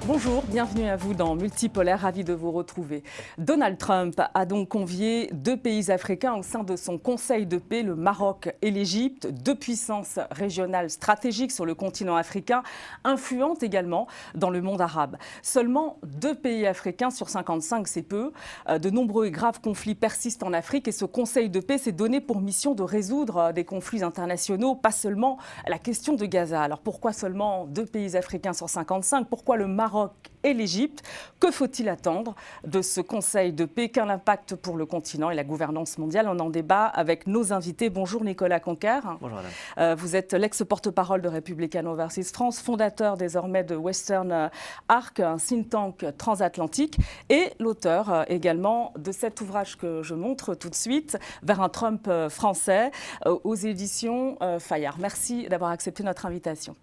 Bonjour, bienvenue à vous dans Multipolaire, ravi de vous retrouver. Donald Trump a donc convié deux pays africains au sein de son conseil de paix, le Maroc et l'Égypte, deux puissances régionales stratégiques sur le continent africain, influentes également dans le monde arabe. Seulement deux pays africains sur 55, c'est peu. De nombreux et graves conflits persistent en Afrique et ce conseil de paix s'est donné pour mission de résoudre des conflits internationaux, pas seulement la question de Gaza. Alors pourquoi seulement deux pays africains sur 55 ? Pourquoi le Maroc et l'Égypte? Que faut-il attendre de ce Conseil de paix? Quel impact pour le continent et la gouvernance mondiale? On en débat avec nos invités. Bonjour Nicolas Conquer. Bonjour madame. Vous êtes l'ex-porte-parole de Republicano versus France, fondateur désormais de Western Arc, un think tank transatlantique, et l'auteur également de cet ouvrage que je montre tout de suite, Vers un Trump français, aux éditions Fayard. Merci d'avoir accepté notre invitation.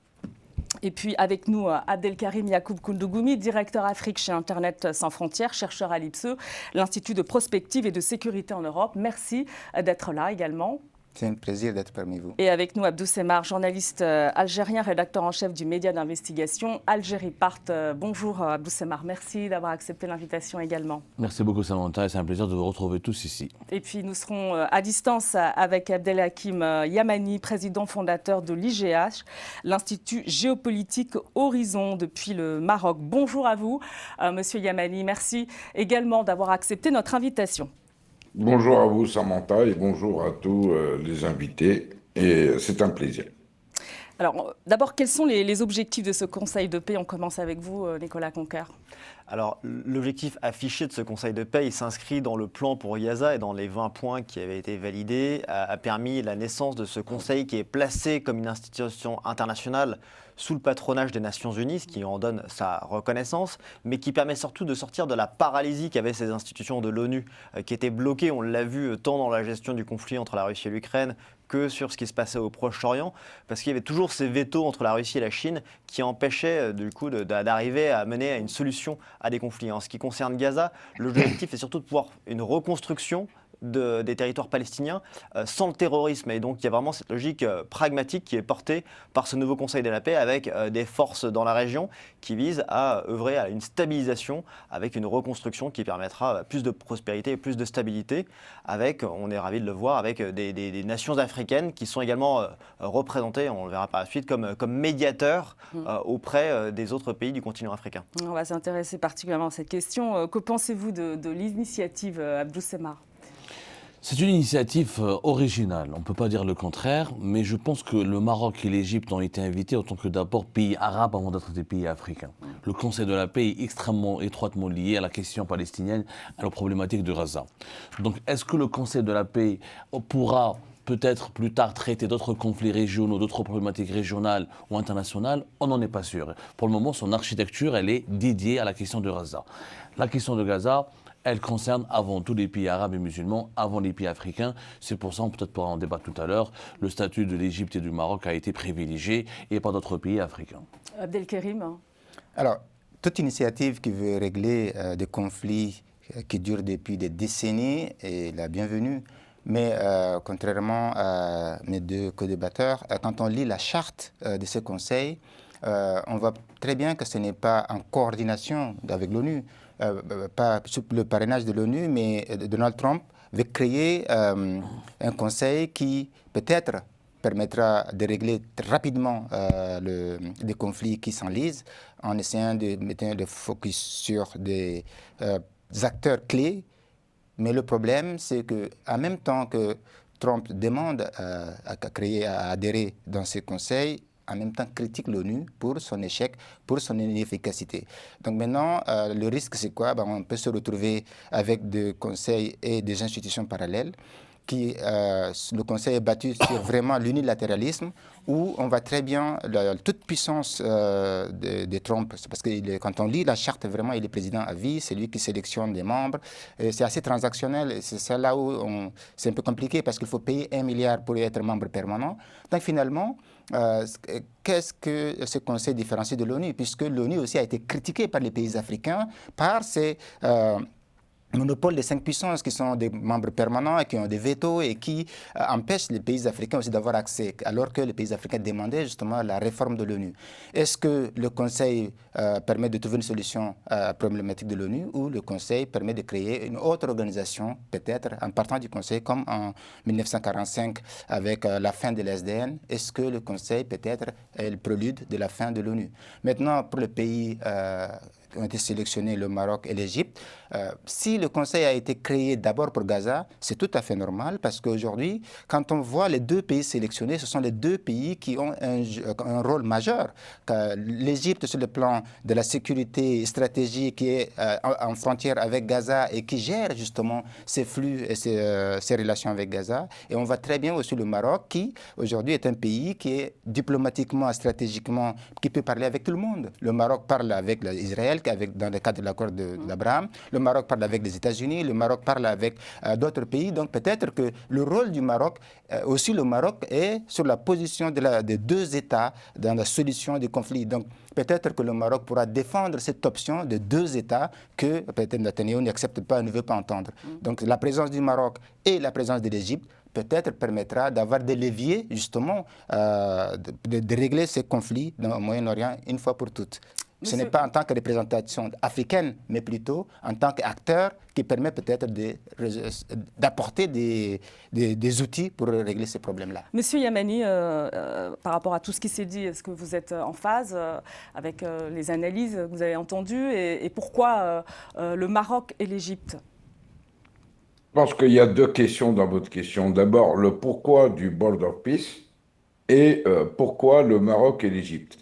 Et puis avec nous, Abdelkarim Yacoub Koundougoumi, directeur Afrique chez Internet sans frontières, chercheur à l'IPSE, l'Institut de prospective et de sécurité en Europe. Merci d'être là également. C'est un plaisir d'être parmi vous. Et avec nous, Abdou Semar, journaliste algérien, rédacteur en chef du média d'investigation Algérie Part. Bonjour Abdou Semar, merci d'avoir accepté l'invitation également. Merci beaucoup Samantha, c'est un plaisir de vous retrouver tous ici. Et puis nous serons à distance avec Abdelhakim Yamani, président fondateur de l'IGH, l'Institut géopolitique Horizon depuis le Maroc. Bonjour à vous, monsieur Yamani, merci également d'avoir accepté notre invitation. Bonjour à vous Samantha et bonjour à tous les invités et c'est un plaisir. Alors d'abord, quels sont les objectifs de ce Conseil de paix? On commence avec vous Nicolas Conquer. Alors, l'objectif affiché de ce Conseil de paix, il s'inscrit dans le plan pour Gaza et dans les 20 points qui avaient été validés, a permis la naissance de ce Conseil qui est placé comme une institution internationale sous le patronage des Nations Unies, ce qui en donne sa reconnaissance, mais qui permet surtout de sortir de la paralysie qu'avaient ces institutions de l'ONU, qui étaient bloquées, on l'a vu, tant dans la gestion du conflit entre la Russie et l'Ukraine, que sur ce qui se passait au Proche-Orient, parce qu'il y avait toujours ces vétos entre la Russie et la Chine qui empêchaient du coup d'arriver à mener à une solution à des conflits. En ce qui concerne Gaza, l'objectif est surtout de pouvoir une reconstruction des territoires palestiniens sans le terrorisme. Et donc il y a vraiment cette logique pragmatique qui est portée par ce nouveau Conseil de la paix avec des forces dans la région qui visent à œuvrer à une stabilisation avec une reconstruction qui permettra plus de prospérité et plus de stabilité avec, on est ravis de le voir, avec des nations africaines qui sont également représentées, on le verra par la suite, comme médiateurs auprès des autres pays du continent africain. On va s'intéresser particulièrement à cette question. Que pensez-vous de l'initiative Abdou Semar? C'est une initiative originale, on ne peut pas dire le contraire, mais je pense que le Maroc et l'Égypte ont été invités en tant que d'abord pays arabes avant d'être des pays africains. Le Conseil de la paix est extrêmement étroitement lié à la question palestinienne, à la problématique de Gaza. Donc est-ce que le Conseil de la paix pourra peut-être plus tard traiter d'autres conflits régionaux, d'autres problématiques régionales ou internationales? On n'en est pas sûr. Pour le moment, son architecture, elle est dédiée à la question de Gaza. La question de Gaza, elle concerne avant tout les pays arabes et musulmans, avant les pays africains. C'est pour ça, peut-être pourra en débattre tout à l'heure, le statut de l'Égypte et du Maroc a été privilégié et pas d'autres pays africains. Abdelkarim. Alors, toute initiative qui veut régler des conflits qui durent depuis des décennies est la bienvenue. Mais contrairement à mes deux co-débatteurs, quand on lit la charte de ce conseil, on voit très bien que ce n'est pas en coordination avec l'ONU. Pas sous le parrainage de l'ONU, mais Donald Trump veut créer un conseil qui peut-être permettra de régler rapidement des conflits qui s'enlisent en essayant de mettre le focus sur des acteurs clés. Mais le problème, c'est qu'en même temps que Trump demande à adhérer dans ce conseil, en même temps critique l'ONU pour son échec, pour son inefficacité. Donc maintenant, le risque, c'est quoi? On peut se retrouver avec des conseils et des institutions parallèles. Le Conseil est battu sur vraiment l'unilatéralisme, où on voit très bien la toute puissance de Trump. Parce que quand on lit la charte, vraiment, il est président à vie, c'est lui qui sélectionne les membres. C'est assez transactionnel, c'est là où c'est un peu compliqué, parce qu'il faut payer 1 milliard pour être membre permanent. Donc finalement, qu'est-ce que ce Conseil différencie de l'ONU? Puisque l'ONU aussi a été critiquée par les pays africains, par ses monopole des 5 puissances qui sont des membres permanents et qui ont des vétos et qui empêchent les pays africains aussi d'avoir accès, alors que les pays africains demandaient justement la réforme de l'ONU. Est-ce que le Conseil permet de trouver une solution à la problématique de l'ONU ou le Conseil permet de créer une autre organisation, peut-être en partant du Conseil, comme en 1945 avec la fin de l'SDN? Est-ce que le Conseil peut-être est le prélude de la fin de l'ONU? Maintenant, pour les pays qui ont été sélectionnés, le Maroc et l'Égypte, si le Conseil a été créé d'abord pour Gaza, c'est tout à fait normal parce qu'aujourd'hui, quand on voit les 2 pays sélectionnés, ce sont les 2 pays qui ont un rôle majeur. L'Égypte sur le plan de la sécurité stratégique qui est en frontière avec Gaza et qui gère justement ces flux et ces relations avec Gaza. Et on voit très bien aussi le Maroc qui aujourd'hui est un pays qui est diplomatiquement, stratégiquement, qui peut parler avec tout le monde. Le Maroc parle avec Israël dans le cadre de l'accord d'Abraham. Le Maroc parle avec les États-Unis, le Maroc parle avec d'autres pays. Donc peut-être que le rôle du Maroc, aussi le Maroc est sur la position des 2 États dans la solution des conflits. Donc peut-être que le Maroc pourra défendre cette option de 2 États que peut-être Netanyahou n'accepte pas, ne veut pas entendre. Donc la présence du Maroc et la présence de l'Égypte peut-être permettra d'avoir des leviers justement de régler ces conflits dans le Moyen-Orient une fois pour toutes. Ce n'est pas en tant que représentation africaine, mais plutôt en tant qu'acteur qui permet peut-être d'apporter des outils pour régler ces problèmes-là. Monsieur Yamani, par rapport à tout ce qui s'est dit, est-ce que vous êtes en phase avec les analyses que vous avez entendues et pourquoi le Maroc et l'Égypte? Je pense qu'il y a 2 questions dans votre question. D'abord, le pourquoi du Board of Peace et pourquoi le Maroc et l'Égypte.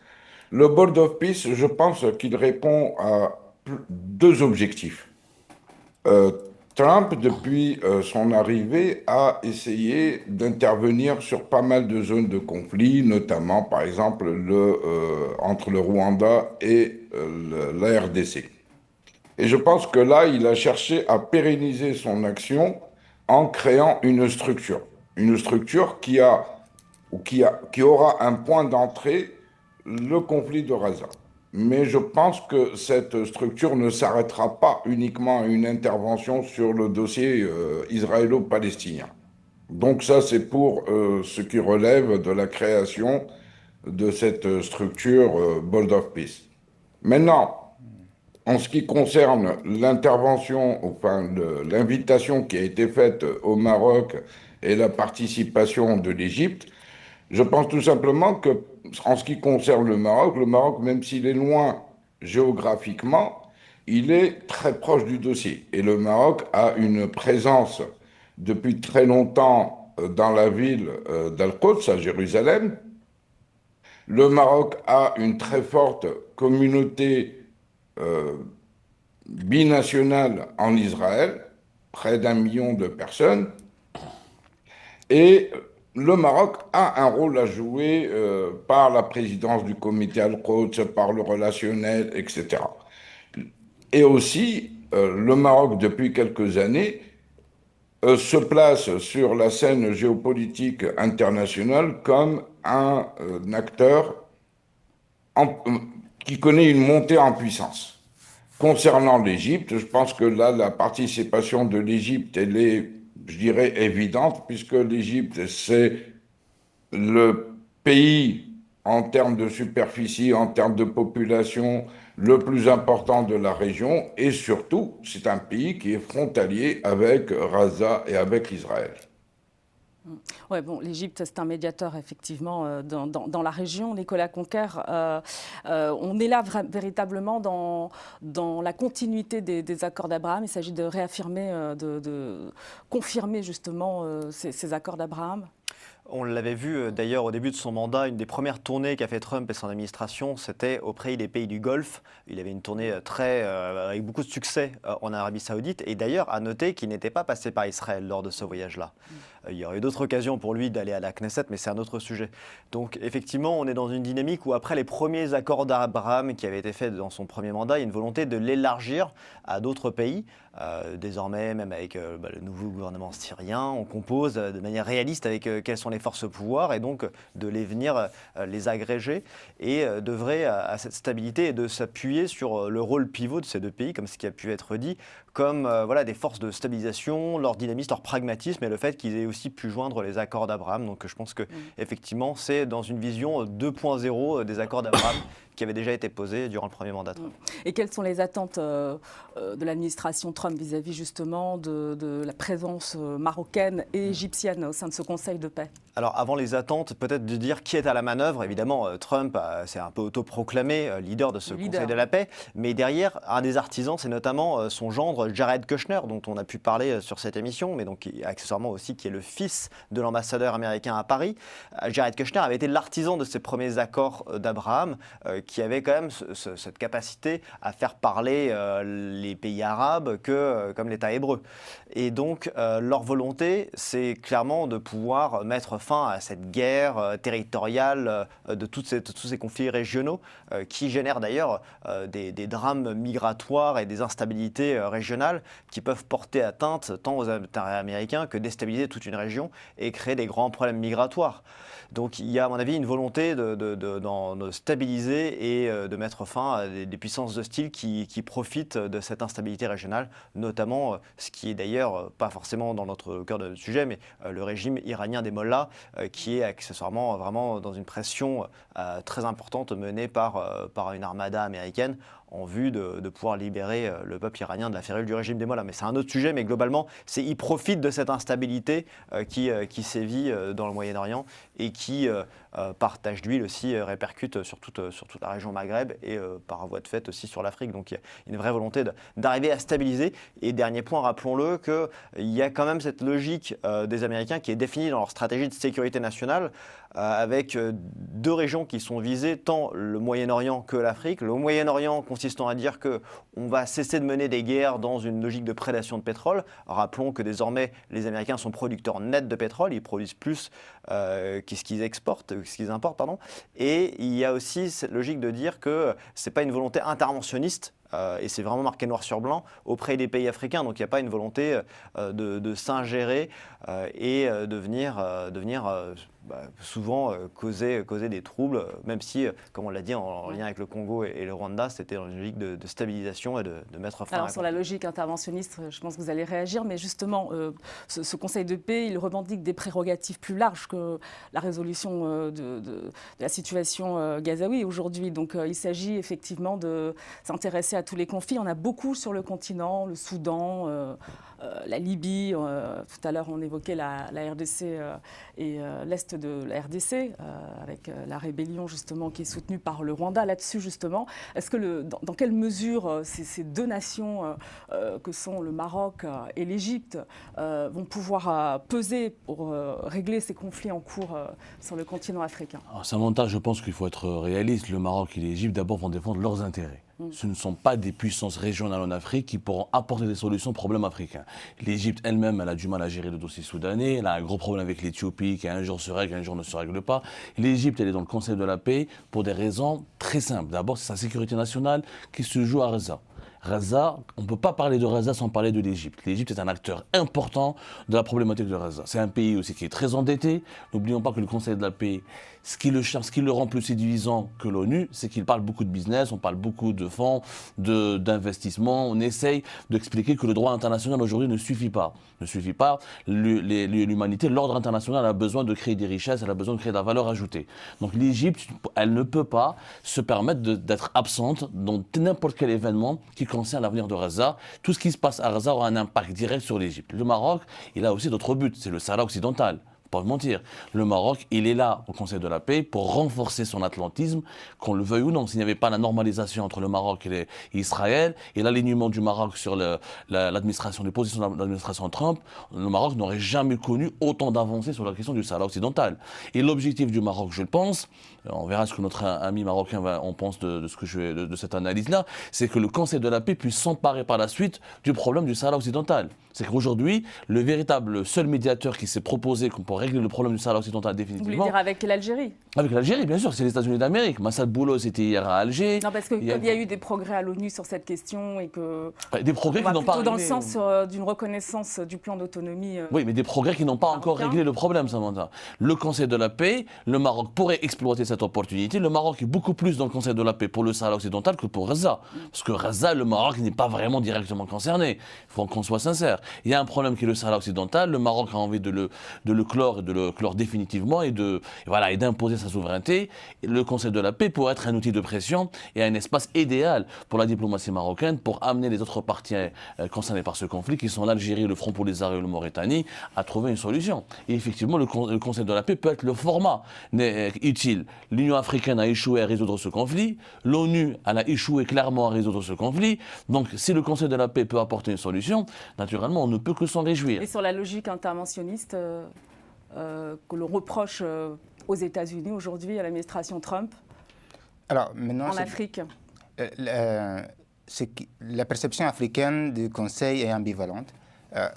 Le Board of Peace, je pense qu'il répond à 2 objectifs. Trump, depuis son arrivée, a essayé d'intervenir sur pas mal de zones de conflit, notamment, par exemple, entre le Rwanda et la RDC. Et je pense que là, il a cherché à pérenniser son action en créant une structure qui aura un point d'entrée, le conflit de Gaza. Mais je pense que cette structure ne s'arrêtera pas uniquement à une intervention sur le dossier israélo-palestinien. Donc ça, c'est pour ce qui relève de la création de cette structure Board of Peace. Maintenant, en ce qui concerne l'intervention, enfin l'invitation qui a été faite au Maroc et la participation de l'Égypte, je pense tout simplement que, en ce qui concerne le Maroc, même s'il est loin géographiquement, il est très proche du dossier. Et le Maroc a une présence depuis très longtemps dans la ville d'Al-Quds, à Jérusalem. Le Maroc a une très forte communauté binationale en Israël, près d'1 million de personnes. Et le Maroc a un rôle à jouer par la présidence du comité Al-Quds, par le relationnel, etc. Et aussi, le Maroc, depuis quelques années, se place sur la scène géopolitique internationale comme un acteur qui connaît une montée en puissance. Concernant l'Égypte, je pense que là, la participation de l'Égypte, elle est, je dirais, évidente, puisque l'Égypte, c'est le pays, en termes de superficie, en termes de population, le plus important de la région, et surtout, c'est un pays qui est frontalier avec Gaza et avec Israël. Ouais, bon, l'Égypte, c'est un médiateur, effectivement, dans la région. Nicolas Conquer, on est là véritablement dans la continuité des accords d'Abraham. Il s'agit de réaffirmer, de confirmer justement ces accords d'Abraham. On l'avait vu d'ailleurs au début de son mandat, une des premières tournées qu'a fait Trump et son administration, c'était auprès des pays du Golfe. Il avait une tournée avec beaucoup de succès en Arabie Saoudite. Et d'ailleurs, à noter qu'il n'était pas passé par Israël lors de ce voyage-là. Il y aurait eu d'autres occasions pour lui d'aller à la Knesset, mais c'est un autre sujet. Donc effectivement, on est dans une dynamique où après les premiers accords d'Abraham qui avaient été faits dans son premier mandat, il y a une volonté de l'élargir à d'autres pays. Désormais, même avec le nouveau gouvernement syrien, on compose de manière réaliste avec quelles sont les forces au pouvoir et donc de les venir les agréger et d'œuvrer à cette stabilité et de s'appuyer sur le rôle pivot de ces 2 pays, comme ce qui a pu être dit, comme des forces de stabilisation, leur dynamisme, leur pragmatisme et le fait qu'ils aient aussi pu joindre les accords d'Abraham. Donc je pense que effectivement, c'est dans une vision 2.0 des accords d'Abraham qui avaient déjà été posés durant le premier mandat. Et quelles sont les attentes de l'administration Trump vis-à-vis justement de la présence marocaine et égyptienne au sein de ce Conseil de paix? Alors avant les attentes, peut-être de dire qui est à la manœuvre. Évidemment, Trump s'est un peu autoproclamé leader de ce Conseil de la paix. Mais derrière, un des artisans, c'est notamment son gendre Jared Kushner, dont on a pu parler sur cette émission, mais donc accessoirement aussi qui est le fils de l'ambassadeur américain à Paris. Jared Kushner avait été l'artisan de ces premiers accords d'Abraham, qui avait quand même cette capacité à faire parler les pays arabes comme l'État hébreu. Et donc, leur volonté, c'est clairement de pouvoir mettre fin à cette guerre territoriale de tous ces conflits régionaux qui génèrent d'ailleurs des drames migratoires et des instabilités régionales qui peuvent porter atteinte tant aux intérêts américains que déstabiliser toute une région et créer des grands problèmes migratoires. Donc il y a à mon avis une volonté de stabiliser et de mettre fin à des puissances hostiles qui profitent de cette instabilité régionale, notamment ce qui est d'ailleurs pas forcément dans notre cœur de sujet, mais le régime iranien des mollahs qui est accessoirement vraiment dans une pression très importante menée par une armada américaine en vue de pouvoir libérer le peuple iranien de la férule du régime des mollahs. Mais c'est un autre sujet, mais globalement, ils profitent de cette instabilité qui sévit dans le Moyen-Orient et qui, par tache d'huile aussi, répercute sur toute la région Maghreb et par voie de fait aussi sur l'Afrique. Donc il y a une vraie volonté d'arriver à stabiliser. Et dernier point, rappelons-le, qu'il y a quand même cette logique des Américains qui est définie dans leur stratégie de sécurité nationale avec deux régions qui sont visées, tant le Moyen-Orient que l'Afrique. Le Moyen-Orient consistant à dire qu'on va cesser de mener des guerres dans une logique de prédation de pétrole. Rappelons que désormais, les Américains sont producteurs nets de pétrole, ils produisent plus que ce qu'ils exportent, ce qu'ils importent, pardon. Et il y a aussi cette logique de dire que ce n'est pas une volonté interventionniste, et c'est vraiment marqué noir sur blanc auprès des pays africains. Donc il n'y a pas une volonté de s'ingérer et de venir souvent causer des troubles, même si, comme on l'a dit, en lien avec le Congo et le Rwanda, c'était dans une logique de stabilisation et de mettre fin à Alors sur la logique interventionniste, je pense que vous allez réagir, mais justement, ce Conseil de paix, il revendique des prérogatives plus larges que la résolution de la situation gazaoui aujourd'hui. Donc il s'agit effectivement de s'intéresser à tous les conflits. On a beaucoup sur le continent, le Soudan, la Libye. Tout à l'heure, on évoquait la RDC et l'Est de la RDC, avec la rébellion justement qui est soutenue par le Rwanda là-dessus justement. Est-ce que dans quelle mesure ces deux nations que sont le Maroc et l'Égypte vont pouvoir peser pour régler ces conflits en cours sur le continent africain? Samantha, je pense qu'il faut être réaliste. Le Maroc et l'Égypte d'abord vont défendre leurs intérêts. Ce ne sont pas des puissances régionales en Afrique qui pourront apporter des solutions aux problèmes africains. L'Égypte elle-même, elle a du mal à gérer le dossier soudanais, elle a un gros problème avec l'Éthiopie qui un jour se règle, un jour ne se règle pas. L'Égypte, elle est dans le Conseil de la paix pour des raisons très simples. D'abord, c'est sa sécurité nationale qui se joue à Gaza. Gaza, on ne peut pas parler de Gaza sans parler de l'Égypte. L'Égypte est un acteur important de la problématique de Gaza. C'est un pays aussi qui est très endetté. N'oublions pas que le Conseil de la paix, ce qui le rend plus séduisant que l'ONU, c'est qu'il parle beaucoup de business, on parle beaucoup de fonds, d'investissements. On essaye d'expliquer que le droit international aujourd'hui ne suffit pas. Ne suffit pas. L'humanité, l'ordre international a besoin de créer des richesses, elle a besoin de créer de la valeur ajoutée. Donc l'Égypte, elle ne peut pas se permettre d'être absente dans n'importe quel événement qui concerne l'avenir de Gaza. Tout ce qui se passe à Gaza aura un impact direct sur l'Égypte. Le Maroc, il a aussi d'autres buts, c'est le Sahara occidental. Pas mentir. Le Maroc, il est là au Conseil de la paix pour renforcer son atlantisme, qu'on le veuille ou non. S'il n'y avait pas la normalisation entre le Maroc et Israël et l'alignement du Maroc sur l'administration, les positions de l'administration Trump, le Maroc n'aurait jamais connu autant d'avancées sur la question du Sahara occidental. Et l'objectif du Maroc, je le pense, on verra ce que notre ami marocain on pense de cette analyse-là, c'est que le Conseil de la paix puisse s'emparer par la suite du problème du Sahara occidental. C'est qu'aujourd'hui, le véritable seul médiateur qui s'est proposé pour régler le problème du Sahara occidental Vous définitivement. voulez dire avec l'Algérie? Avec l'Algérie, bien sûr, c'est les États-Unis d'Amérique. Massad Boulos était hier à Alger. Non, parce qu'il y a eu des progrès à l'ONU sur cette question et que... Des progrès on va qui n'ont pas plutôt dans le réglé- sens d'une reconnaissance du plan d'autonomie. Oui, mais des progrès qui n'ont pas encore marocain. réglé le problème, Samantha. Le Conseil de la paix, le Maroc pourrait exploiter cette opportunité. Le Maroc est beaucoup plus dans le Conseil de la paix pour le Sahara occidental que pour Gaza. Parce que Gaza, le Maroc n'est pas vraiment directement concerné. Il faut qu'on soit sincère. Il y a un problème qui est le Sahara occidental. Le Maroc a envie de le clore et de le clore définitivement et d'imposer sa souveraineté. Et le Conseil de la paix pourrait être un outil de pression et un espace idéal pour la diplomatie marocaine pour amener les autres parties concernés par ce conflit, qui sont l'Algérie, le Front Polisario et le Mauritanie, à trouver une solution. Et effectivement, le Conseil de la paix peut être le format utile. L'Union africaine a échoué à résoudre ce conflit, l'ONU a échoué clairement à résoudre ce conflit. Donc, si le Conseil de la paix peut apporter une solution, naturellement, on ne peut que s'en réjouir. Et sur la logique interventionniste que l'on reproche aux États-Unis aujourd'hui, à l'administration Trump, Alors, maintenant, en Afrique. La perception africaine du Conseil est ambivalente.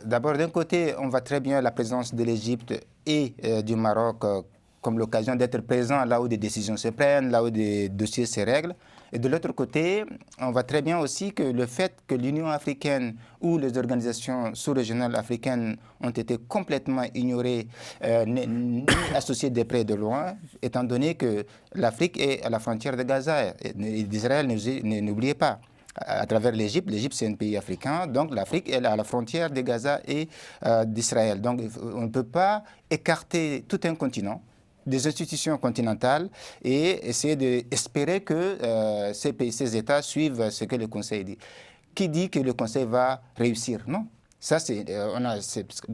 D'abord, d'un côté, on voit très bien la présence de l'Égypte et du Maroc comme l'occasion d'être présent là où des décisions se prennent, là où des dossiers se règlent. Et de l'autre côté, on voit très bien aussi que le fait que l'Union africaine ou les organisations sous-régionales africaines ont été complètement ignorées, ni associées de près et de loin, étant donné que l'Afrique est à la frontière de Gaza et d'Israël, n'oubliez pas. À travers l'Égypte c'est un pays africain, donc l'Afrique est à la frontière de Gaza et d'Israël. Donc on ne peut pas écarter tout un continent des institutions continentales et essayer d'espérer que ces États suivent ce que le Conseil dit. Qui dit que le Conseil va réussir? Non. Ça,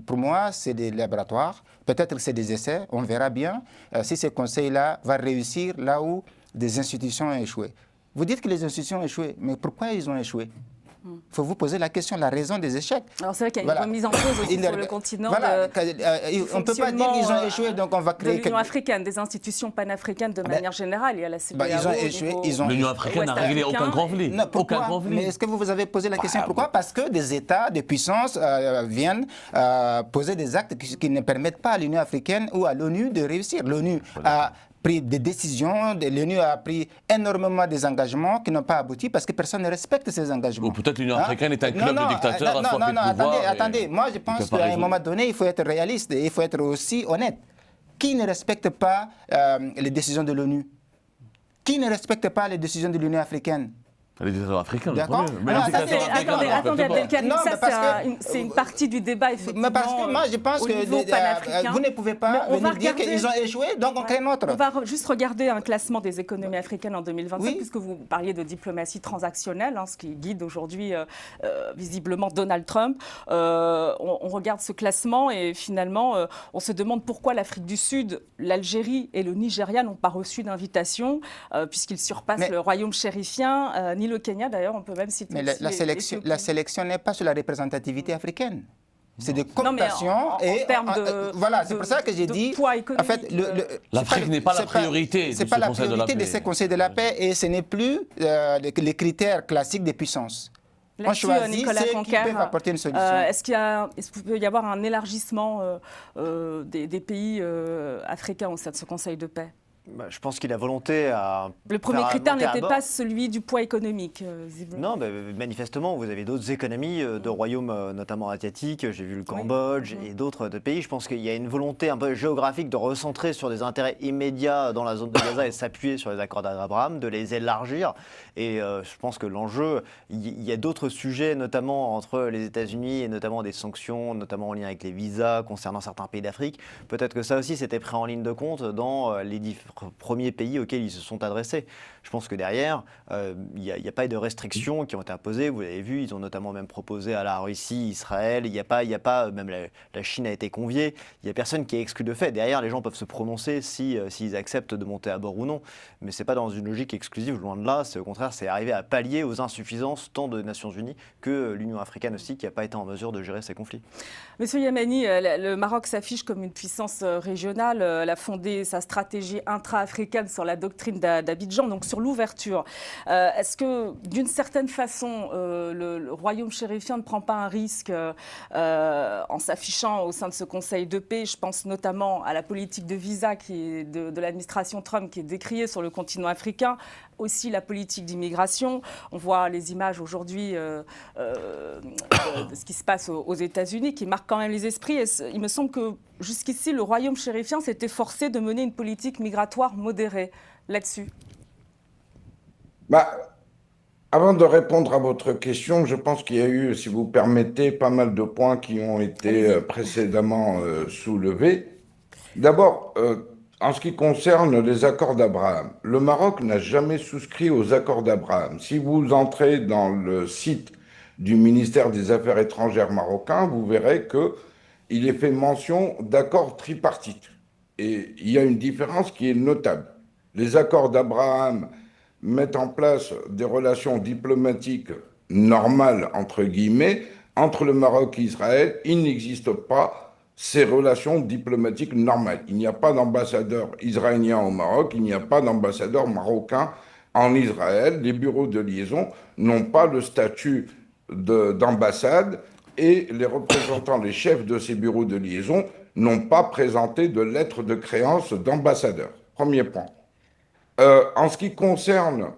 pour moi, c'est des laboratoires. Peut-être que c'est des essais. On verra bien si ce Conseil-là va réussir là où des institutions ont échoué. Vous dites que les institutions ont échoué, mais pourquoi ils ont échoué? Il faut vous poser la question, la raison des échecs. Alors c'est vrai qu'il y a une remise en cause aussi sur le continent. Voilà, on ne peut pas dire qu'ils ont échoué, donc on va créer... De l'Union africaine, des institutions panafricaines de manière générale. Il y a la CEDEAO, ils ont échoué. L'Union africaine n'a réglé aucun conflit. Non, aucun conflit. Mais est-ce que vous vous avez posé la question pourquoi? Parce que des États, des puissances viennent poser des actes qui ne permettent pas à l'Union africaine ou à l'ONU de réussir. L'ONU a pris des décisions, l'ONU a pris énormément des engagements qui n'ont pas abouti parce que personne ne respecte ces engagements. Ou peut-être l'Union africaine est un club de dictateurs à forfait de pouvoir. Attendez. Moi, je pense qu'à un moment donné, il faut être réaliste et il faut être aussi honnête. Qui ne respecte pas les décisions de l'ONU? Qui ne respecte pas les décisions de l'Union africaine? Les dictateurs africains, D'accord. Attendez, Abdelkarim, ça c'est une partie du débat, effectivement. Mais parce que moi, je pense que vous ne pouvez pas venir dire qu'ils ont échoué, donc on crée un autre. On va juste regarder un classement des économies africaines en 2025, puisque vous parliez de diplomatie transactionnelle, ce qui guide aujourd'hui visiblement Donald Trump. On regarde ce classement et finalement, on se demande pourquoi l'Afrique du Sud, l'Algérie et le Nigeria n'ont pas reçu d'invitation, puisqu'ils surpassent le royaume chérifien, ni le Kenya d'ailleurs, on peut même citer. Mais la sélection n'est pas sur la représentativité africaine. C'est des cooptations en termes voilà, c'est pour ça que j'ai dit. En fait, l'Afrique n'est pas la priorité. C'est pas la priorité de ce Conseil de la paix et ce n'est plus les critères classiques des puissances. On choisit ceux qui peuvent apporter une solution. Est-ce qu'il peut y avoir un élargissement des pays africains au sein de ce Conseil de paix? Je pense qu'il a volonté à... Le premier critère n'était pas celui du poids économique, visiblement. Non, manifestement, vous avez d'autres économies de royaumes, notamment asiatiques. J'ai vu le Cambodge et d'autres pays. Je pense qu'il y a une volonté un peu géographique de recentrer sur des intérêts immédiats dans la zone de Gaza et s'appuyer sur les accords d'Abraham, de les élargir. Et je pense que l'enjeu, il y a d'autres sujets, notamment entre les États-Unis et notamment des sanctions, notamment en lien avec les visas concernant certains pays d'Afrique. Peut-être que ça aussi, c'était pris en ligne de compte dans les premiers pays auxquels ils se sont adressés. Je pense que derrière, il n'y a pas eu de restrictions qui ont été imposées. Vous l'avez vu, ils ont notamment même proposé à la Russie, Israël. Il n'y a pas, même la Chine a été conviée. Il n'y a personne qui est exclu de fait. Derrière, les gens peuvent se prononcer s'ils acceptent de monter à bord ou non. Mais ce n'est pas dans une logique exclusive, loin de là. C'est au contraire, c'est arriver à pallier aux insuffisances tant de Nations Unies que l'Union africaine aussi, qui n'a pas été en mesure de gérer ces conflits. Monsieur Yamani, le Maroc s'affiche comme une puissance régionale. Elle a fondé sa stratégie intra intra-africaine sur la doctrine d'Abidjan, donc sur l'ouverture. Est-ce que, d'une certaine façon, le royaume chérifien ne prend pas un risque en s'affichant au sein de ce Conseil de paix? Je pense notamment à la politique de visa de l'administration Trump qui est décriée sur le continent africain, aussi la politique d'immigration. On voit les images aujourd'hui de ce qui se passe aux États-Unis qui marquent quand même les esprits. Et il me semble que jusqu'ici, le royaume chérifien s'était forcé de mener une politique migratoire modérée là-dessus. Avant de répondre à votre question, je pense qu'il y a eu, si vous permettez, pas mal de points qui ont été précédemment soulevés. D'abord, en ce qui concerne les accords d'Abraham, le Maroc n'a jamais souscrit aux accords d'Abraham. Si vous entrez dans le site du ministère des Affaires étrangères marocain, vous verrez qu'il est fait mention d'accords tripartites. Et il y a une différence qui est notable. Les accords d'Abraham mettent en place des relations diplomatiques normales, entre guillemets, entre le Maroc et Israël. Il n'existe pas ces relations diplomatiques normales. Il n'y a pas d'ambassadeur israélien au Maroc, il n'y a pas d'ambassadeur marocain en Israël. Les bureaux de liaison n'ont pas le statut d'ambassade et les représentants, les chefs de ces bureaux de liaison n'ont pas présenté de lettre de créance d'ambassadeur. Premier point. En ce qui concerne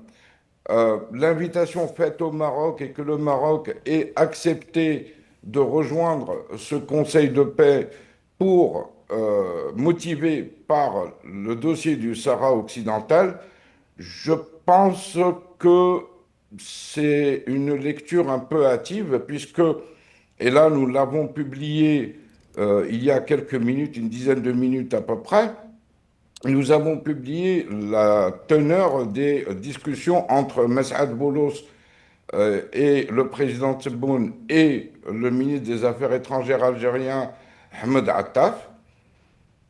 l'invitation faite au Maroc et que le Maroc ait accepté de rejoindre ce Conseil de paix pour motivé par le dossier du Sahara occidental, je pense que c'est une lecture un peu hâtive puisque, et là nous l'avons publié il y a quelques minutes, une dizaine de minutes à peu près, nous avons publié la teneur des discussions entre Mes'ad Boulos et le président Tebboune et le ministre des Affaires étrangères algérien Ahmed Attaf.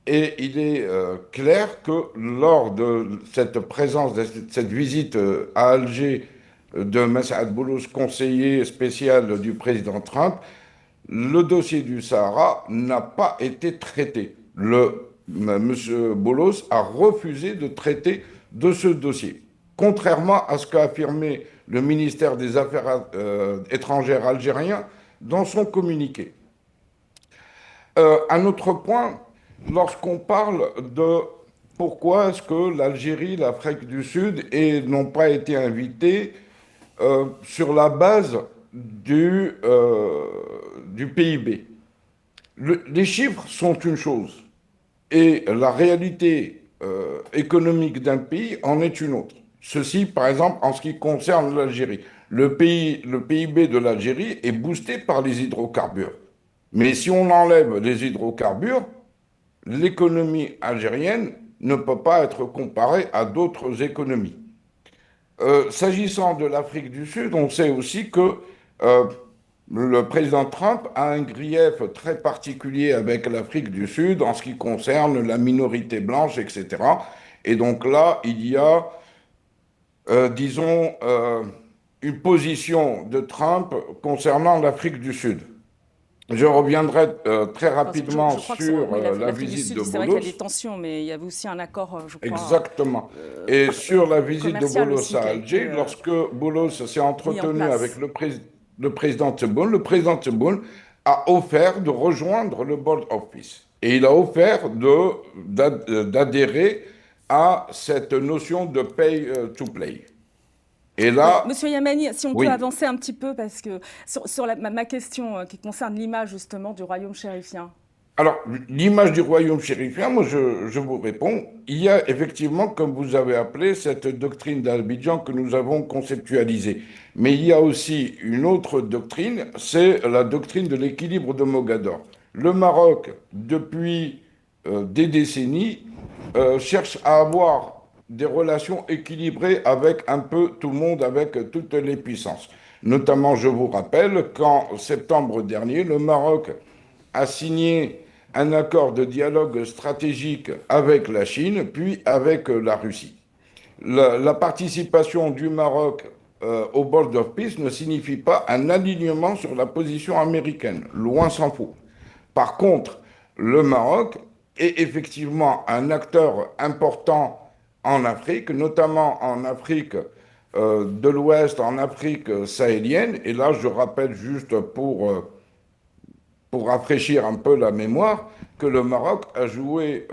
Et il est clair que lors de cette présence, de cette visite à Alger de Mes'ad Boulos, conseiller spécial du président Trump, le dossier du Sahara n'a pas été traité. M. Boulos a refusé de traiter de ce dossier, contrairement à ce qu'a affirmé le ministère des Affaires étrangères algérien dans son communiqué. Un autre point, lorsqu'on parle de pourquoi est-ce que l'Algérie, l'Afrique du Sud n'ont pas été invités sur la base du PIB. Les chiffres sont une chose. Et la réalité économique d'un pays en est une autre. Ceci, par exemple, en ce qui concerne l'Algérie. Le PIB de l'Algérie est boosté par les hydrocarbures. Mais si on enlève les hydrocarbures, l'économie algérienne ne peut pas être comparée à d'autres économies. S'agissant de l'Afrique du Sud, on sait aussi que le président Trump a un grief très particulier avec l'Afrique du Sud en ce qui concerne la minorité blanche, etc. Et donc là, il y a, disons, une position de Trump concernant l'Afrique du Sud. Je reviendrai très rapidement sur la visite de Boulos. C'est vrai qu'il y a des tensions, mais il y avait aussi un accord, je crois. Exactement. Et sur la visite de Boulos à Alger, lorsque Boulos s'est entretenu avec le président Tebboune a offert de rejoindre le Board of Peace. Et il a offert d'adhérer à cette notion de pay to play. Et là, Monsieur Yamani, si on peut avancer un petit peu, parce que sur ma question qui concerne l'image justement du royaume chérifien. Alors, l'image du royaume chérifien, moi je vous réponds, il y a effectivement, comme vous avez appelé, cette doctrine d'Abidjan que nous avons conceptualisée. Mais il y a aussi une autre doctrine, c'est la doctrine de l'équilibre de Mogador. Le Maroc, depuis des décennies, cherche à avoir des relations équilibrées avec un peu tout le monde, avec toutes les puissances. Notamment, je vous rappelle qu'en septembre dernier, le Maroc a signé un accord de dialogue stratégique avec la Chine, puis avec la Russie. La participation du Maroc au Board of Peace ne signifie pas un alignement sur la position américaine, loin s'en faut. Par contre, le Maroc est effectivement un acteur important en Afrique, notamment en Afrique de l'Ouest, en Afrique sahélienne. Et là, je rappelle juste pour rafraîchir un peu la mémoire, que le Maroc a joué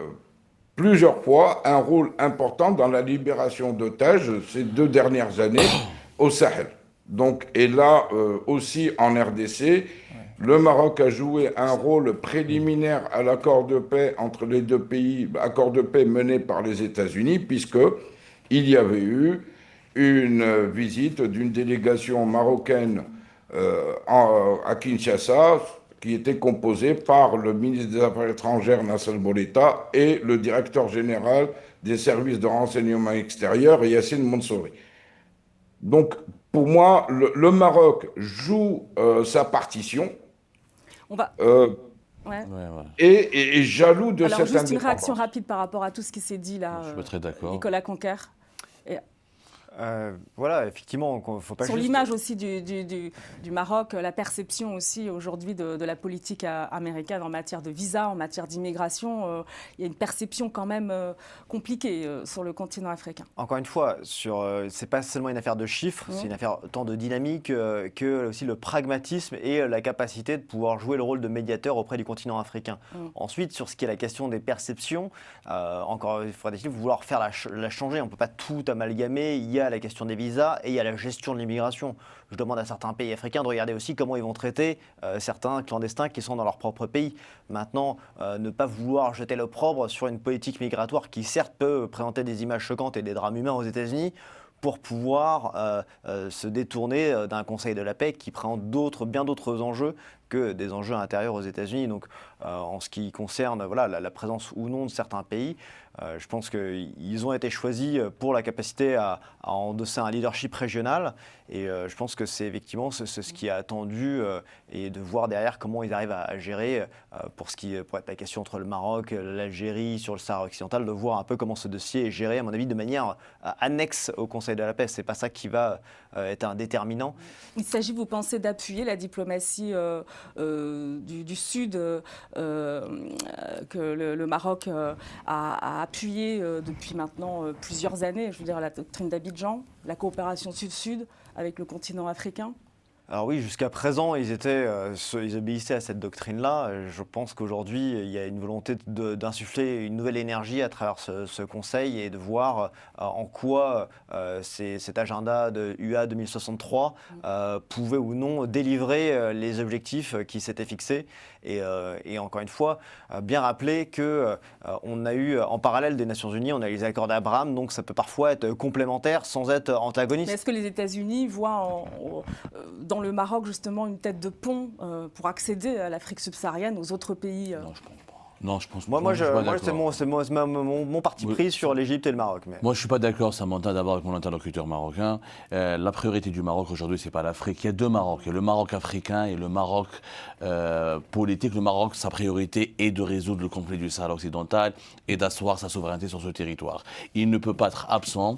plusieurs fois un rôle important dans la libération d'otages ces 2 dernières années au Sahel. Donc, et là aussi en RDC, le Maroc a joué un rôle préliminaire à l'accord de paix entre les deux pays, accord de paix mené par les États-Unis, puisque il y avait eu une visite d'une délégation marocaine à Kinshasa, qui était composée par le ministre des Affaires étrangères Nasser Bourita et le directeur général des services de renseignement extérieur Yassine Mansouri. Donc, pour moi, le Maroc joue sa partition. On va... Ouais. Et jaloux de Alors, cette juste indépendance. une réaction rapide par rapport à tout ce qui s'est dit là, Je suis pas très d'accord. Nicolas Conquer. Voilà, effectivement, faut pas Sur juste... l'image aussi du Maroc, la perception aussi aujourd'hui de la politique américaine en matière de visa, en matière d'immigration, il y a une perception quand même compliquée sur le continent africain. Encore une fois, c'est pas seulement une affaire de chiffres, c'est une affaire tant de dynamique que aussi le pragmatisme et la capacité de pouvoir jouer le rôle de médiateur auprès du continent africain. Ensuite, sur ce qui est la question des perceptions, encore il faudrait vouloir faire la changer. On ne peut pas tout amalgamer. Il y a la question des visas et il y a la gestion de l'immigration. Je demande à certains pays africains de regarder aussi comment ils vont traiter certains clandestins qui sont dans leur propre pays. Maintenant, ne pas vouloir jeter l'opprobre sur une politique migratoire qui certes peut présenter des images choquantes et des drames humains aux États-Unis pour pouvoir se détourner d'un Conseil de la paix qui prend bien d'autres enjeux que des enjeux intérieurs aux États-Unis. Donc, en ce qui concerne la présence ou non de certains pays, je pense qu'ils ont été choisis pour la capacité à endosser un leadership régional. Et je pense que c'est effectivement ce qui est attendu et de voir derrière comment ils arrivent à gérer pour être la question entre le Maroc, l'Algérie, sur le Sahara occidental, de voir un peu comment ce dossier est géré, à mon avis, de manière annexe au Conseil de la paix. C'est pas ça qui va être un déterminant. Il s'agit, vous pensez, d'appuyer la diplomatie du Sud que le Maroc a appuyé depuis maintenant plusieurs années, je veux dire la doctrine d'Abidjan, la coopération Sud-Sud avec le continent africain? Alors oui, jusqu'à présent, ils obéissaient à cette doctrine-là. Je pense qu'aujourd'hui, il y a une volonté d'insuffler une nouvelle énergie à travers ce Conseil et de voir en quoi cet agenda de UA 2063 pouvait ou non délivrer les objectifs qui s'étaient fixés. Et encore une fois, bien rappeler qu'on a eu en parallèle des Nations Unies, on a les accords d'Abraham, donc ça peut parfois être complémentaire sans être antagoniste. Mais est-ce que les États-Unis voient dans le Maroc justement une tête de pont pour accéder à l'Afrique subsaharienne, aux autres pays? Non, je pense pas. Non, je pense pas. Moi, je suis pas c'est mon parti pris sur l'Égypte et le Maroc. Mais... Moi, je ne suis pas d'accord, Samantha, d'abord avec mon interlocuteur marocain. La priorité du Maroc aujourd'hui, ce n'est pas l'Afrique. Il y a deux Marocs. Il y a le Maroc africain et le Maroc politique. Le Maroc, sa priorité est de résoudre le conflit du Sahara occidental et d'asseoir sa souveraineté sur ce territoire. Il ne peut pas être absent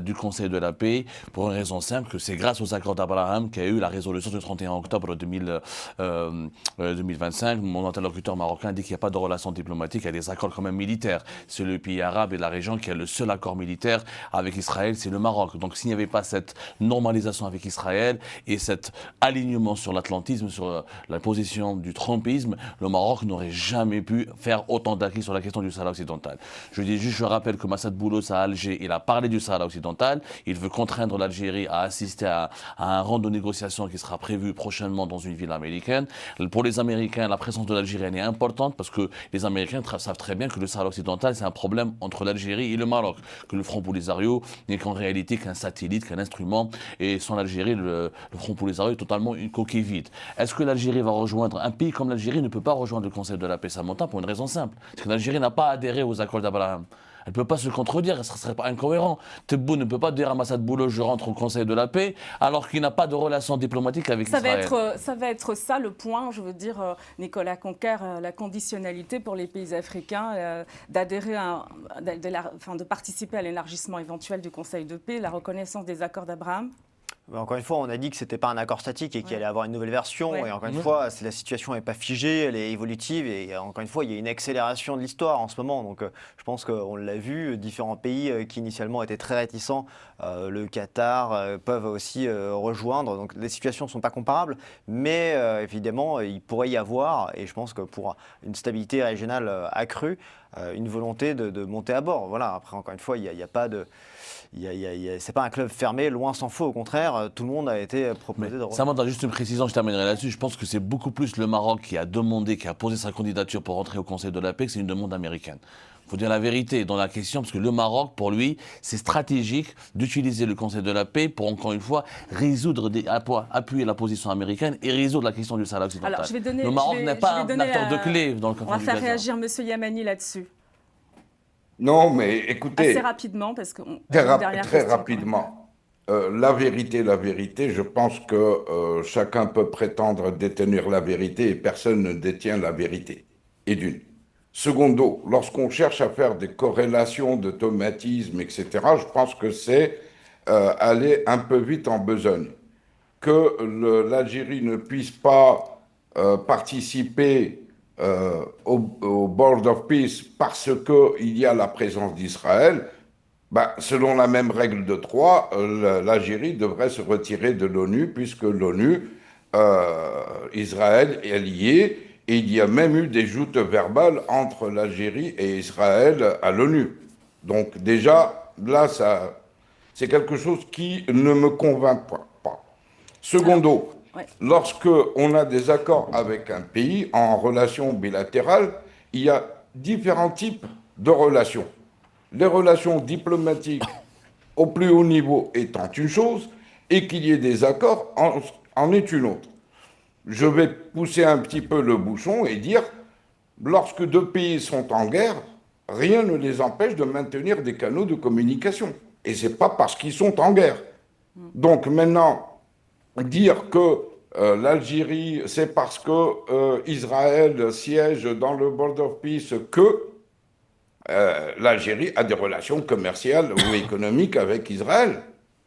du Conseil de la paix pour une raison simple, que c'est grâce aux accords d'Abraham qu'il y a eu la résolution du 31 octobre 2025. Mon interlocuteur marocain dit qu'il n'y a pas de relation diplomatique, il y a des accords quand même militaires. C'est le pays arabe et la région qui a le seul accord militaire avec Israël, c'est le Maroc. Donc s'il n'y avait pas cette normalisation avec Israël et cet alignement sur l'atlantisme, sur la position du trumpisme, le Maroc n'aurait jamais pu faire autant d'acquis sur la question du Sahara occidental. Je rappelle que Massad Boulos à Alger, il a parlé du Sahara occidental, il veut contraindre l'Algérie à assister à un round de négociations qui sera prévu prochainement dans une ville américaine. Pour les Américains, la présence de l'Algérie est importante parce que les Américains savent très bien que le Sahara occidental, c'est un problème entre l'Algérie et le Maroc, que le Front Polisario n'est qu'en réalité qu'un satellite, qu'un instrument, et sans l'Algérie, le Front Polisario est totalement une coquille vide. Est-ce que l'Algérie va rejoindre, un pays comme l'Algérie ne peut pas rejoindre le Conseil de la paix Samantha pour une raison simple, c'est que l'Algérie n'a pas adhéré aux accords d'Abraham. Elle ne peut pas se contredire, ce ne serait pas incohérent. Tebboune ne peut pas dire à Massad Boulos je rentre au Conseil de la paix alors qu'il n'a pas de relation diplomatique avec Israël. Ça va être ça le point, je veux dire, Nicolas Conquer, la conditionnalité pour les pays africains d'adhérer de participer à l'élargissement éventuel du Conseil de paix, la reconnaissance des accords d'Abraham. Encore une fois, on a dit que ce n'était pas un accord statique et qu'il allait avoir une nouvelle version. Ouais. Et encore une fois, la situation n'est pas figée, elle est évolutive. Et encore une fois, il y a une accélération de l'histoire en ce moment. Donc je pense qu'on l'a vu, différents pays qui initialement étaient très réticents, le Qatar, peuvent aussi rejoindre. Donc les situations ne sont pas comparables. Mais évidemment, il pourrait y avoir, et je pense que pour une stabilité régionale accrue, une volonté de monter à bord. Voilà. Après, encore une fois, il n'y a pas de... c'est pas un club fermé, loin s'en faut. Au contraire, tout le monde a été proposé de rejoindre. Ça m'entend juste une précision, je terminerai là-dessus. Je pense que c'est beaucoup plus le Maroc qui a demandé, qui a posé sa candidature pour rentrer au Conseil de la paix, que c'est une demande américaine. Il faut dire la vérité dans la question, parce que le Maroc, pour lui, c'est stratégique d'utiliser le Conseil de la paix pour, encore une fois, appuyer la position américaine et résoudre la question du Sahara occidental. Alors, le Maroc n'est pas un acteur de clé dans le conflit. On va faire réagir M. Yamani là-dessus. Non, mais écoutez... Assez rapidement, parce que... Très rapidement. La vérité, je pense que chacun peut prétendre détenir la vérité et personne ne détient la vérité. Et d'une. Secondo, lorsqu'on cherche à faire des corrélations d'automatisme, etc., je pense que c'est aller un peu vite en besogne. Que l'Algérie ne puisse pas participer au Board of Peace parce qu'il y a la présence d'Israël, selon la même règle de 3, l'Algérie devrait se retirer de l'ONU puisque l'ONU, Israël est lié et il y a même eu des joutes verbales entre l'Algérie et Israël à l'ONU. Donc déjà, là, c'est quelque chose qui ne me convainc pas. Secondo, lorsque on a des accords avec un pays en relation bilatérale, il y a différents types de relations. Les relations diplomatiques au plus haut niveau étant une chose, et qu'il y ait des accords en est une autre. Je vais pousser un petit peu le bouchon et dire, lorsque deux pays sont en guerre, rien ne les empêche de maintenir des canaux de communication. Et ce n'est pas parce qu'ils sont en guerre. Donc maintenant, dire que l'Algérie, c'est parce que Israël siège dans le Board of Peace que l'Algérie a des relations commerciales ou économiques avec Israël.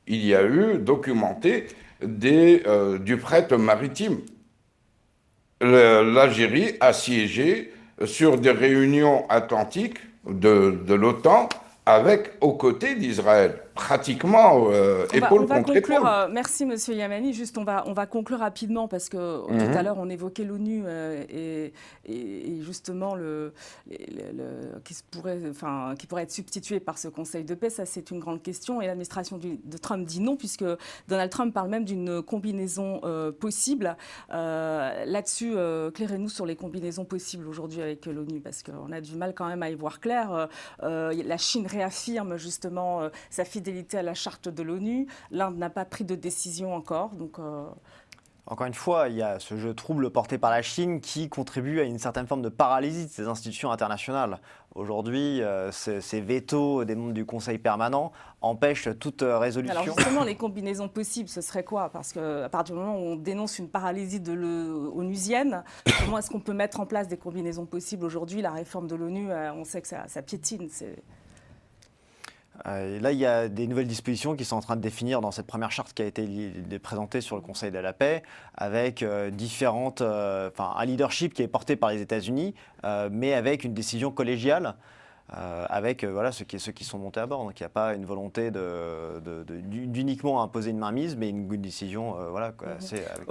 Il y a eu documenté du fret maritime. L'Algérie a siégé sur des réunions atlantiques de l'OTAN aux côtés d'Israël, pratiquement épaule contre épaule. Merci Monsieur Yamani. Juste, on va conclure rapidement parce que tout à l'heure on évoquait l'ONU et justement qui pourrait être substitué par ce Conseil de paix. Ça, c'est une grande question et l'administration de Trump dit non puisque Donald Trump parle même d'une combinaison possible. Là-dessus, éclairez-nous sur les combinaisons possibles aujourd'hui avec l'ONU parce qu'on a du mal quand même à y voir clair. La Chine réaffirme justement sa fidélité à la charte de l'ONU. L'Inde n'a pas pris de décision encore. Donc, Encore une fois, il y a ce jeu trouble porté par la Chine qui contribue à une certaine forme de paralysie de ces institutions internationales. Aujourd'hui, ces vétos des membres du Conseil permanent empêchent toute résolution. Alors justement, les combinaisons possibles, ce serait quoi? Parce qu'à partir du moment où on dénonce une paralysie onusienne, comment est-ce qu'on peut mettre en place des combinaisons possibles aujourd'hui? La réforme de l'ONU, on sait que ça piétine. Et là, il y a des nouvelles dispositions qui sont en train de définir dans cette première charte qui a été présentée sur le Conseil de la paix, avec un leadership qui est porté par les États-Unis, mais avec une décision collégiale, avec ceux qui sont montés à bord. Donc il n'y a pas une volonté d'uniquement imposer une mainmise, mais une décision.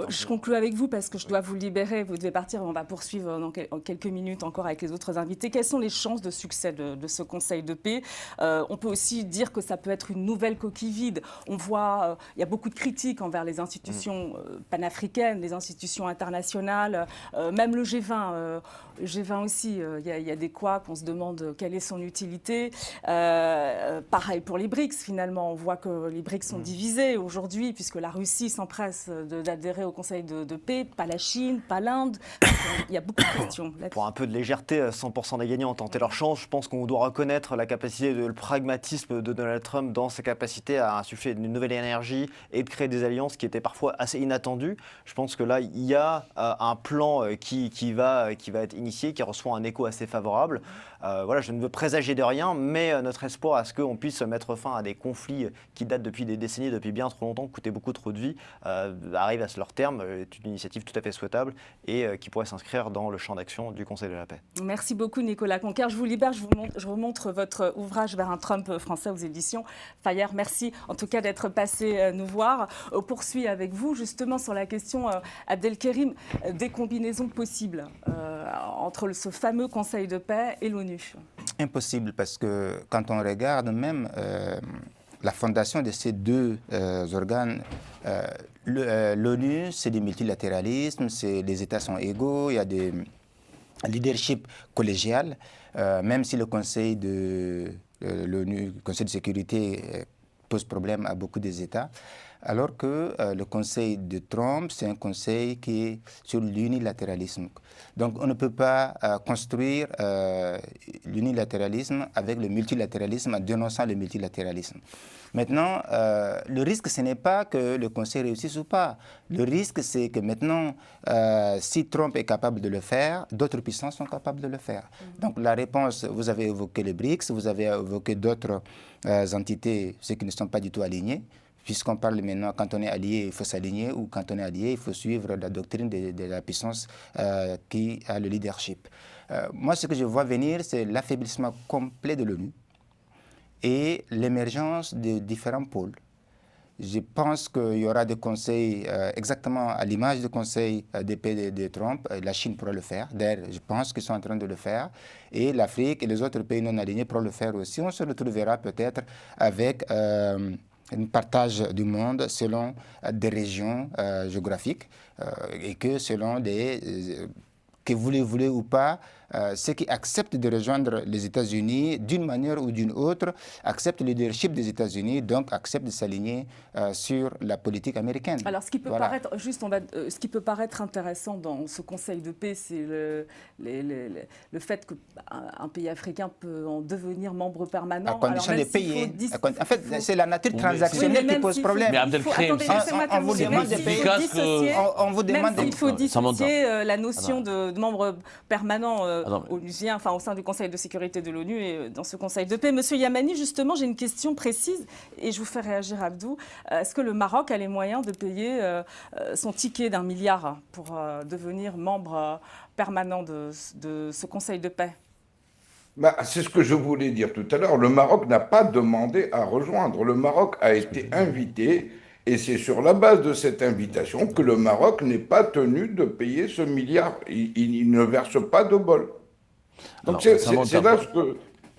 Je conclue avec vous parce que je dois vous libérer. Vous devez partir. On va poursuivre dans quelques minutes encore avec les autres invités. Quelles sont les chances de succès de ce Conseil de paix? On peut aussi dire que ça peut être une nouvelle coquille vide. On voit, il y a beaucoup de critiques envers les institutions panafricaines, les institutions internationales, même le G20. Le G20 aussi, il y a des couacs, on se demande quelle est son utilité. Pareil pour les BRICS, finalement. On voit que les BRICS sont divisés aujourd'hui, puisque la Russie s'empresse d'adhérer au Conseil de paix, pas la Chine, pas l'Inde. Il y a beaucoup de questions. Pour un peu de légèreté, 100% des gagnants ont tenté leur chance. Je pense qu'on doit reconnaître la capacité, le pragmatisme de Donald Trump dans sa capacité à insuffler une nouvelle énergie et de créer des alliances qui étaient parfois assez inattendues. Je pense que là, il y a un plan qui va être initié, qui reçoit un écho assez favorable. Je ne veux présager de rien, mais notre espoir à ce qu'on puisse mettre fin à des conflits qui datent depuis des décennies, depuis bien trop longtemps, coûtaient beaucoup trop de vie, arrive à leur terme. C'est une initiative tout à fait souhaitable et qui pourrait s'inscrire dans le champ d'action du Conseil de la paix. Merci beaucoup Nicolas Conquer. Je vous libère, je vous montre votre ouvrage Vers un Trump français aux éditions Fayard. Merci en tout cas d'être passé nous voir. On poursuit avec vous justement sur la question, Abdelkerim, des combinaisons possibles entre ce fameux Conseil de paix et l'ONU. Impossible, parce que quand on regarde même la fondation de ces deux organes, l'ONU, c'est du multilatéralisme, les États sont égaux, il y a des leadership collégial, même si le Conseil de l'ONU, le Conseil de sécurité pose problème à beaucoup des États, alors que le Conseil de Trump, c'est un conseil qui est sur l'unilatéralisme. Donc on ne peut pas construire l'unilatéralisme avec le multilatéralisme en dénonçant le multilatéralisme. Maintenant, le risque, ce n'est pas que le Conseil réussisse ou pas. Le risque, c'est que maintenant, si Trump est capable de le faire, d'autres puissances sont capables de le faire. Donc la réponse, vous avez évoqué les BRICS, vous avez évoqué d'autres entités, ceux qui ne sont pas du tout alignés. Puisqu'on parle maintenant, quand on est allié, il faut s'aligner, ou quand on est allié, il faut suivre la doctrine de la puissance qui a le leadership. Moi, ce que je vois venir, c'est l'affaiblissement complet de l'ONU et l'émergence de différents pôles. Je pense qu'il y aura des conseils exactement à l'image du conseil de paix de Trump. La Chine pourra le faire. D'ailleurs, je pense qu'ils sont en train de le faire. Et l'Afrique et les autres pays non alignés pourront le faire aussi. On se retrouvera peut-être avec un partage du monde selon des régions géographiques et que selon que vous le voulez ou pas, ceux qui acceptent de rejoindre les États-Unis d'une manière ou d'une autre acceptent le leadership des États-Unis, donc acceptent de s'aligner sur la politique américaine. Alors, ce qui peut paraître, ce qui peut paraître intéressant dans ce Conseil de paix, c'est le fait qu'un pays africain peut en devenir membre permanent. À condition de payer. En fait, c'est la nature transactionnelle qui pose problème. Mais Abdelkrim, on vous demande de payer. On vous demande il faut dissocier la notion de membre permanent onusien, enfin au sein du Conseil de sécurité de l'ONU et dans ce Conseil de paix. Monsieur Yamani, justement, j'ai une question précise et je vous fais réagir, Abdou. Est-ce que le Maroc a les moyens de payer son ticket d'1 milliard pour devenir membre permanent de ce Conseil de paix? C'est ce que je voulais dire tout à l'heure. Le Maroc n'a pas demandé à rejoindre. Le Maroc a été invité et c'est sur la base de cette invitation que le Maroc n'est pas tenu de payer ce milliard. Il ne verse pas de bol. Donc c'est là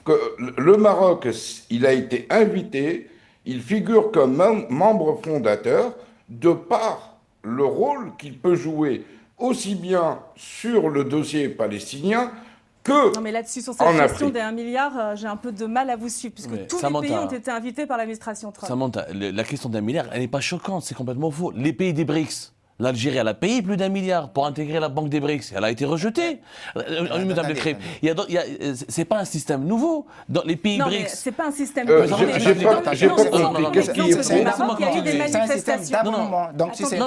que le Maroc, il a été invité, il figure comme membre fondateur de par le rôle qu'il peut jouer aussi bien sur le dossier palestinien que non mais là-dessus, sur cette question des 1 milliard, j'ai un peu de mal à vous suivre, puisque tous les pays ont été invités par l'administration Trump. Samantha, la question d'1 milliard, elle n'est pas choquante, c'est complètement faux. Les pays des BRICS, l'Algérie, elle a payé plus d'1 milliard pour intégrer la banque des BRICS. Elle a été rejetée. C'est pas un système nouveau. Dans les pays BRICS. Non, mais c'est pas un système nouveau. J'ai pas compris. Qu'est-ce qui est faux? Il y a eu des manifestations. Donc, si c'est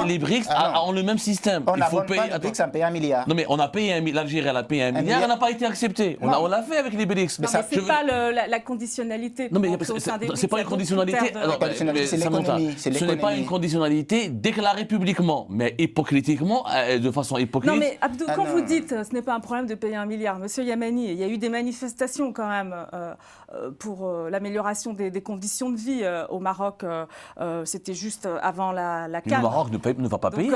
les BRICS ont le même système. On n'a pas les BRICS en payant 1 milliard. Non, mais on a payé l'Algérie, elle a payé 1 milliard, elle n'a pas été acceptée. On l'a fait avec les BRICS. Mais c'est pas la conditionnalité. Non, mais c'est pas une conditionnalité. C'est l'économie. Ce n'est pas une conditionnalité déclarée publiquement, mais hypocritiquement, de façon hypocrite. Non, mais Abdou, quand vous dites ce n'est pas un problème de payer 1 milliard, Monsieur Yamani, il y a eu des manifestations quand même pour l'amélioration des conditions de vie au Maroc. C'était juste avant la CAN. Le Maroc ne va pas payer.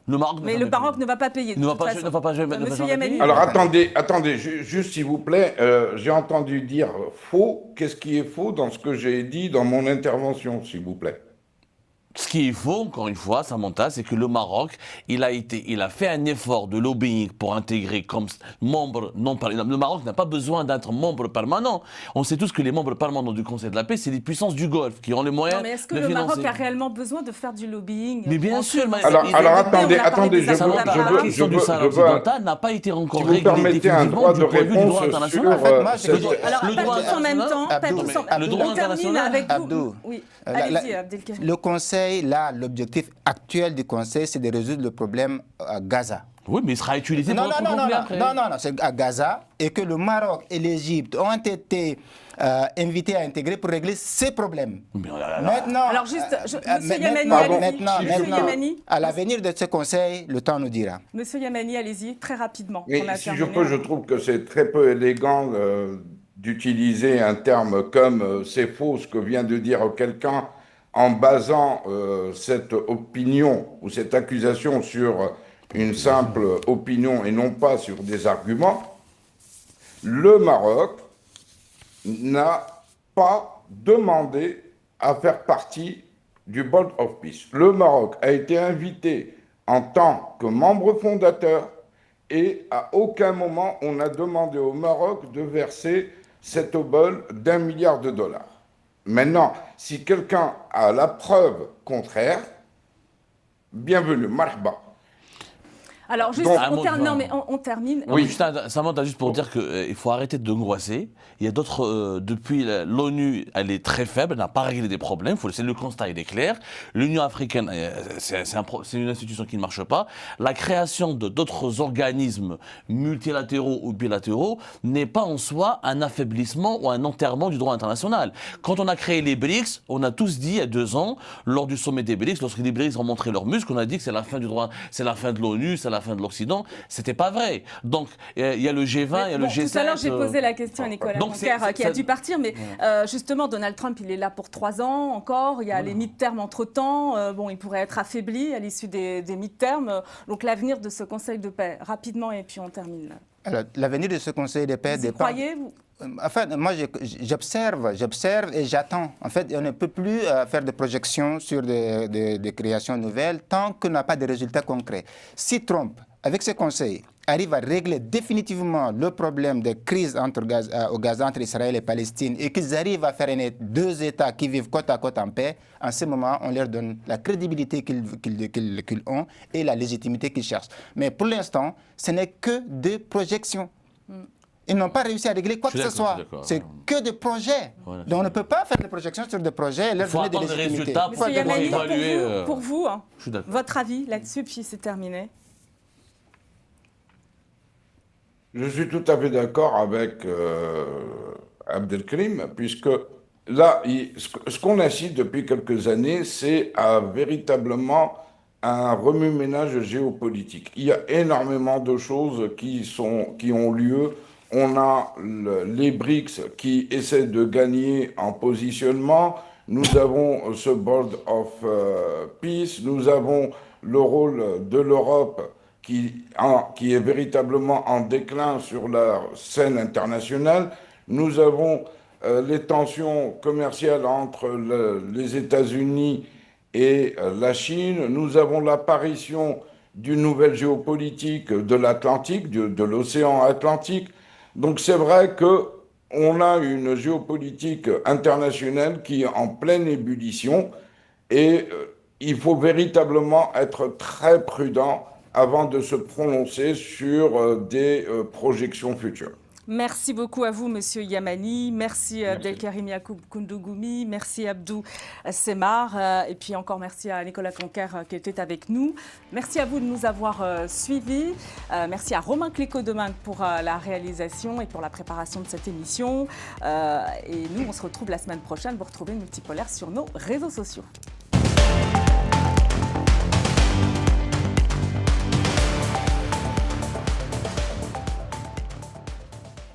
Le Maroc ne va pas payer. Monsieur Yamani. Alors attendez, juste s'il vous plaît, j'ai entendu dire faux. Qu'est-ce qui est faux dans ce que j'ai dit dans mon intervention, s'il vous plaît? Ce qui est faux, encore une fois, Samantha, c'est que le Maroc, il a fait un effort de lobbying pour intégrer comme membre non permanent. Le Maroc n'a pas besoin d'être membre permanent. On sait tous que les membres permanents du Conseil de la paix, c'est les puissances du Golfe qui ont les moyens de financer. Mais est-ce que le Maroc a réellement besoin de faire du lobbying? Mais bien sûr. Alors attendez, la question du Sahara occidental n'a pas été encore réglée définitivement du point de vue du droit international. En même temps, le droit international. Abdou, allez-y, Abdelkerim. Le Conseil, là, l'objectif actuel du Conseil, c'est de résoudre le problème à Gaza. Oui, mais il sera utilisé Non, pour non, d'autres non, non, conflits non, après. non, non, non, c'est à Gaza et que le Maroc et l'Égypte ont été invités à intégrer pour régler ces problèmes. Mais oh là là. Maintenant, Alors juste, Monsieur Yamani, Pardon. allez-y. Monsieur Yamani, à l'avenir de ce conseil, le temps nous dira. Monsieur Yamani, allez-y, très rapidement. Mais On a si je terminé. peux, je trouve que c'est très peu élégant d'utiliser un terme comme c'est faux ce que vient de dire quelqu'un en basant cette opinion ou cette accusation sur une simple opinion et non pas sur des arguments. Le Maroc n'a pas demandé à faire partie du Board of Peace. Le Maroc a été invité en tant que membre fondateur et à aucun moment on a demandé au Maroc de verser cette obole d'1 milliard de dollars. Maintenant, si quelqu'un a la preuve contraire, bienvenue, marhaba. Alors juste, Donc, on termine. Oui, Samantha, juste pour dire qu'il faut arrêter de gouasser. Il y a d'autres. Depuis l'ONU, elle est très faible, elle n'a pas réglé des problèmes. Le constat, il est clair. L'Union africaine, c'est une institution qui ne marche pas. La création d'autres organismes multilatéraux ou bilatéraux n'est pas en soi un affaiblissement ou un enterrement du droit international. Quand on a créé les BRICS, on a tous dit il y a 2 ans, lors du sommet des BRICS, lorsque les BRICS ont montré leurs muscles, on a dit que c'est la fin du droit, c'est la fin de l'ONU, c'est la fin de l'Occident. C'était pas vrai. Donc, il y a le G20, il y a le G7. Tout à l'heure, j'ai posé la question à Nicolas Conquer, qui a dû partir, mais justement, Donald Trump, il est là pour 3 ans encore. Il y a les mid-terms entre-temps. Bon, il pourrait être affaibli à l'issue des mid-terms. Donc, l'avenir de ce Conseil de paix, rapidement, et puis on termine là. Alors, l'avenir de ce conseil de paix Vous y dépend. croyez, vous ? En fait, moi, j'observe et j'attends. En fait, on ne peut plus faire de projections sur des créations nouvelles tant qu'on n'a pas de résultats concrets. Si Trump, avec ce conseil, arrive à régler définitivement le problème de crise au Gaza entre Israël et Palestine et qu'ils arrivent à faire 2 États qui vivent côte à côte en paix, en ce moment, on leur donne la crédibilité qu'ils ont et la légitimité qu'ils cherchent. Mais pour l'instant, ce n'est que des projections. Ils n'ont pas réussi à régler quoi que ce soit. C'est que des projets. Voilà, donc on ne peut pas faire des projections sur des projets et leur donner des légitimités. Monsieur Yamani, pour vous, je suis d'accord. votre avis là-dessus, puis c'est terminé. Je suis tout à fait d'accord avec Abdelkrim, puisque là, ce qu'on assiste depuis quelques années, c'est véritablement un remue-ménage géopolitique. Il y a énormément de choses qui ont lieu. On a les BRICS qui essaient de gagner en positionnement. Nous avons ce Board of Peace. Nous avons le rôle de l'Europe qui est véritablement en déclin sur la scène internationale. Nous avons les tensions commerciales entre les États-Unis et la Chine. Nous avons l'apparition d'une nouvelle géopolitique de l'Atlantique, de l'océan Atlantique. Donc c'est vrai qu'on a une géopolitique internationale qui est en pleine ébullition et il faut véritablement être très prudent avant de se prononcer sur des projections futures. Merci beaucoup à vous, Monsieur Yamani. Merci Abdelkarim Yacoub Koundougoumi. Merci Abdou Semar. Et puis encore merci à Nicolas Conquer qui était avec nous. Merci à vous de nous avoir suivis. Merci à Romain Cléco-Demingue pour la réalisation et pour la préparation de cette émission. Et nous, on se retrouve la semaine prochaine pour retrouver Multipolaire sur nos réseaux sociaux.